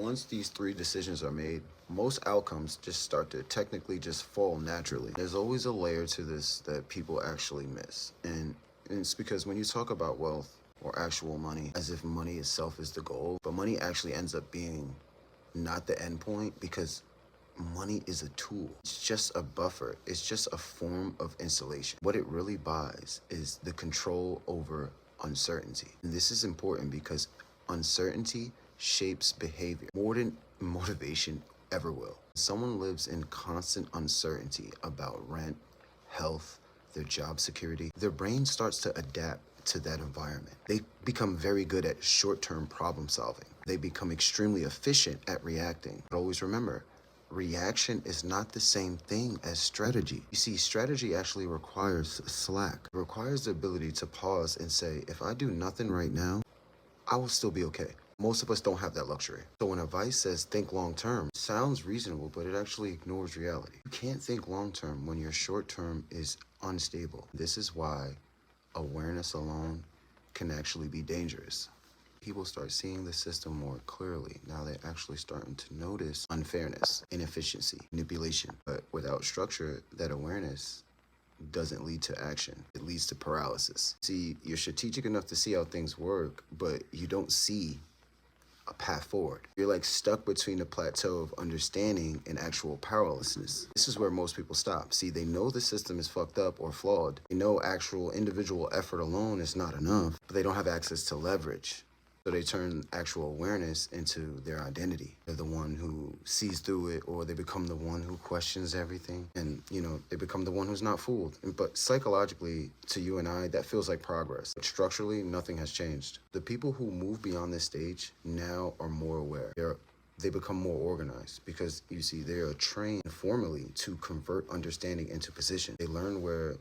once these three decisions are made, most outcomes just start to technically just fall naturally. There's always a layer to this that people actually miss. And it's because when you talk about wealth or actual money as if money itself is the goal, but money actually ends up being not the end point, because money is a tool. It's just a buffer. It's just a form of insulation. What it really buys is the control over uncertainty. And this is important because uncertainty shapes behavior more than motivation ever will. Someone lives in constant uncertainty about rent, health, their job security. Their brain starts to adapt to that environment. They become very good at short-term problem solving. They become extremely efficient at reacting. But always remember, reaction is not the same thing as strategy. You see, strategy actually requires slack. It requires the ability to pause and say, if I do nothing right now, I will still be okay. Most of us don't have that luxury. So when advice says think long term, it sounds reasonable, but it actually ignores reality. You can't think long term when your short term is unstable. This is why awareness alone can actually be dangerous. People start seeing the system more clearly. Now they're actually starting to notice unfairness, inefficiency, manipulation. But without structure, that awareness doesn't lead to action. It leads to paralysis. See, you're strategic enough to see how things work, but you don't see a path forward. You're like stuck between the plateau of understanding and actual powerlessness. This is where most people stop. See, they know the system is fucked up or flawed. They know actual individual effort alone is not enough, but they don't have access to leverage. So they turn actual awareness into their identity. They're the one who sees through it, or they become the one who questions everything. And, they become the one who's not fooled. But psychologically, to you and I, that feels like progress. But structurally, nothing has changed. The people who move beyond this stage now are more aware. They become more organized because, you see, they are trained formally to convert understanding into position. They learn where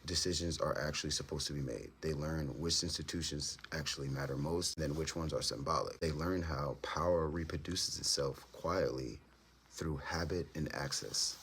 decisions are actually supposed to be made. They learn which institutions actually matter most, then which ones are symbolic. They learn how power reproduces itself quietly through habit and access.